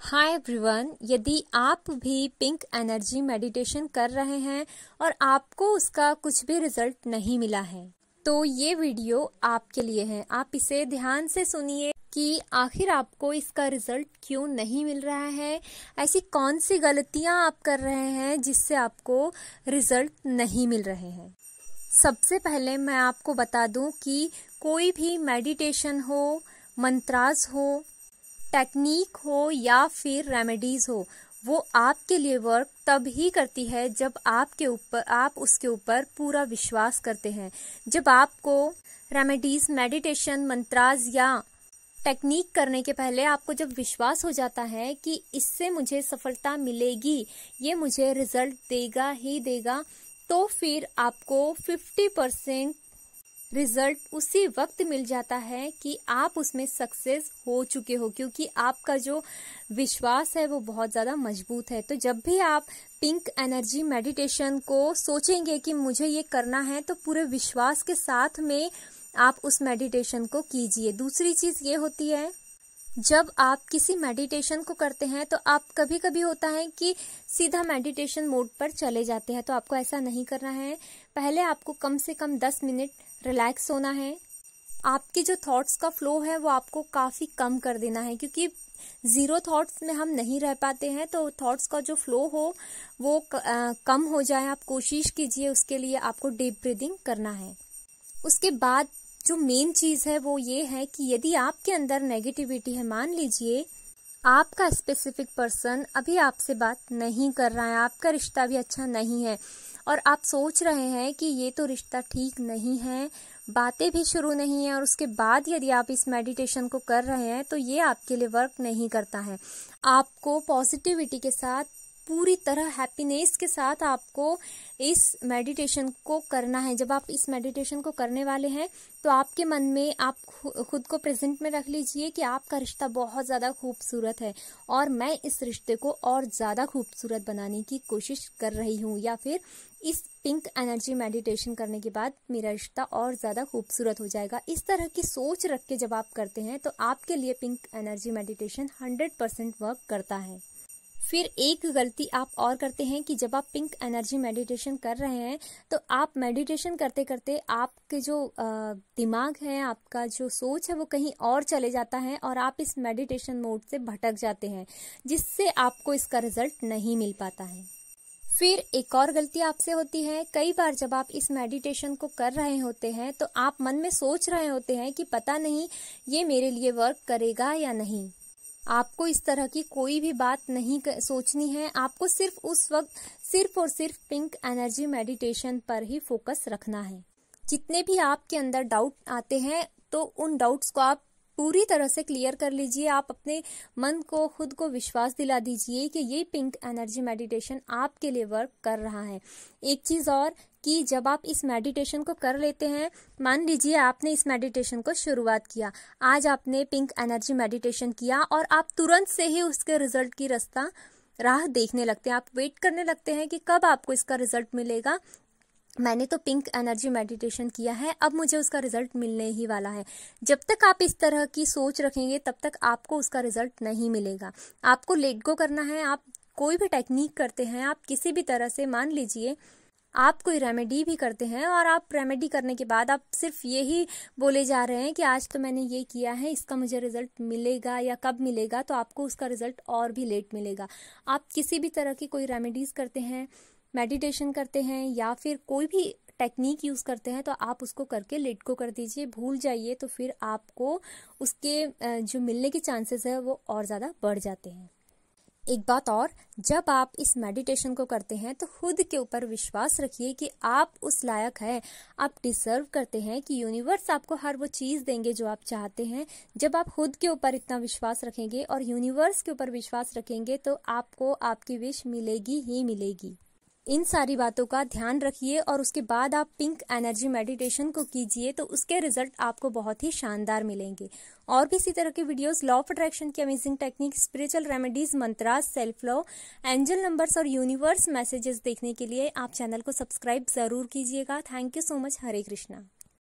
Hi everyone, यदि आप भी पिंक एनर्जी मेडिटेशन कर रहे हैं और आपको उसका कुछ भी रिजल्ट नहीं मिला है तो ये वीडियो आपके लिए है। आप इसे ध्यान से सुनिए कि आखिर आपको इसका रिजल्ट क्यों नहीं मिल रहा है, ऐसी कौन सी गलतियां आप कर रहे हैं जिससे आपको रिजल्ट नहीं मिल रहे हैं। सबसे पहले मैं आपको बता दूं कि कोई भी मेडिटेशन हो, मंत्रास हो, टेक्निक हो या फिर रेमेडीज हो, वो आपके लिए वर्क तब ही करती है जब आप उसके ऊपर पूरा विश्वास करते हैं। जब आपको रेमेडीज, मेडिटेशन, मंत्रास या टेक्निक करने के पहले आपको जब विश्वास हो जाता है कि इससे मुझे सफलता मिलेगी, ये मुझे रिजल्ट देगा ही देगा, तो फिर आपको 50% रिजल्ट उसी वक्त मिल जाता है कि आप उसमें सक्सेस हो चुके हो, क्योंकि आपका जो विश्वास है वो बहुत ज़्यादा मजबूत है। तो जब भी आप पिंक एनर्जी मेडिटेशन को सोचेंगे कि मुझे ये करना है, तो पूरे विश्वास के साथ में आप उस मेडिटेशन को कीजिए। दूसरी चीज़ ये होती है, जब आप किसी मेडिटेशन को करते हैं तो आप कभी कभी होता है कि सीधा मेडिटेशन मोड पर चले जाते हैं, तो आपको ऐसा नहीं करना है। पहले आपको कम से कम 10 मिनट रिलैक्स होना है। आपके जो थॉट्स का फ्लो है वो आपको काफ़ी कम कर देना है, क्योंकि ज़ीरो थॉट्स में हम नहीं रह पाते हैं। तो थॉट्स का जो फ्लो हो वो कम हो जाए, आप कोशिश कीजिए। उसके लिए आपको डीप ब्रीदिंग करना है। उसके बाद जो मेन चीज़ है वो ये है कि यदि आपके अंदर नेगेटिविटी है, मान लीजिए आपका स्पेसिफिक पर्सन अभी आपसे बात नहीं कर रहा है, आपका रिश्ता भी अच्छा नहीं है और आप सोच रहे हैं कि ये तो रिश्ता ठीक नहीं है, बातें भी शुरू नहीं है, और उसके बाद यदि आप इस मेडिटेशन को कर रहे हैं तो ये आपके लिए वर्क नहीं करता है। आपको पॉजिटिविटी के साथ, पूरी तरह हैप्पीनेस के साथ आपको इस मेडिटेशन को करना है। जब आप इस मेडिटेशन को करने वाले हैं तो आपके मन में आप खुद को प्रेजेंट में रख लीजिए कि आपका रिश्ता बहुत ज़्यादा खूबसूरत है और मैं इस रिश्ते को और ज़्यादा खूबसूरत बनाने की कोशिश कर रही हूँ, या फिर इस पिंक एनर्जी मेडिटेशन करने के बाद मेरा रिश्ता और ज़्यादा खूबसूरत हो जाएगा। इस तरह की सोच रख के जब आप करते हैं तो आपके लिए पिंक एनर्जी मेडिटेशन 100% वर्क करता है। फिर एक गलती आप और करते हैं कि जब आप पिंक एनर्जी मेडिटेशन कर रहे हैं तो आप मेडिटेशन करते करते आपके जो दिमाग है, आपका जो सोच है वो कहीं और चले जाता है और आप इस मेडिटेशन मोड से भटक जाते हैं, जिससे आपको इसका रिजल्ट नहीं मिल पाता है। फिर एक और गलती आपसे होती है, कई बार जब आप इस मेडिटेशन को कर रहे होते हैं तो आप मन में सोच रहे होते हैं कि पता नहीं ये मेरे लिए वर्क करेगा या नहीं। आपको इस तरह की कोई भी बात नहीं सोचनी है। आपको सिर्फ उस वक्त सिर्फ और सिर्फ पिंक एनर्जी मेडिटेशन पर ही फोकस रखना है। जितने भी आपके अंदर डाउट आते हैं तो उन डाउट्स को आप पूरी तरह से क्लियर कर लीजिए। आप अपने मन को, खुद को विश्वास दिला दीजिए कि ये पिंक एनर्जी मेडिटेशन आपके लिए वर्क कर रहा है। एक चीज़ और कि जब आप इस मेडिटेशन को कर लेते हैं, मान लीजिए आपने इस मेडिटेशन को शुरुआत किया, आज आपने पिंक एनर्जी मेडिटेशन किया और आप तुरंत से ही उसके रिजल्ट की राह देखने लगते हैं। आप वेट करने लगते हैं कि कब आपको इसका रिजल्ट मिलेगा। मैंने तो पिंक एनर्जी मेडिटेशन किया है, अब मुझे उसका रिजल्ट मिलने ही वाला है। जब तक आप इस तरह की सोच रखेंगे तब तक आपको उसका रिजल्ट नहीं मिलेगा। आपको लेट गो करना है। आप कोई भी टेक्निक करते हैं, आप किसी भी तरह से, मान लीजिए आप कोई रेमेडी भी करते हैं और आप रेमेडी करने के बाद आप सिर्फ यही बोले जा रहे हैं कि आज तो मैंने ये किया है, इसका मुझे रिजल्ट मिलेगा या कब मिलेगा, तो आपको उसका रिजल्ट और भी लेट मिलेगा। आप किसी भी तरह की कोई रेमेडीज करते हैं, मेडिटेशन करते हैं या फिर कोई भी टेक्निक यूज़ करते हैं तो आप उसको करके लेट को कर दीजिए, भूल जाइए, तो फिर आपको उसके जो मिलने के चांसेस है वो और ज़्यादा बढ़ जाते हैं। एक बात और, जब आप इस मेडिटेशन को करते हैं तो खुद के ऊपर विश्वास रखिए कि आप उस लायक हैं, आप डिजर्व करते हैं, कि यूनिवर्स आपको हर वो चीज़ देंगे जो आप चाहते हैं। जब आप खुद के ऊपर इतना विश्वास रखेंगे और यूनिवर्स के ऊपर विश्वास रखेंगे तो आपको आपकी विश मिलेगी ही मिलेगी। इन सारी बातों का ध्यान रखिए और उसके बाद आप पिंक एनर्जी मेडिटेशन को कीजिए, तो उसके रिजल्ट आपको बहुत ही शानदार मिलेंगे। और भी इसी तरह के वीडियोस, लॉ ऑफ अट्रैक्शन की amazing technique, spiritual remedies, mantras, self love, angel numbers और यूनिवर्स मैसेजेस देखने के लिए आप चैनल को सब्सक्राइब जरूर कीजिएगा। Thank you so much. Hare Krishna.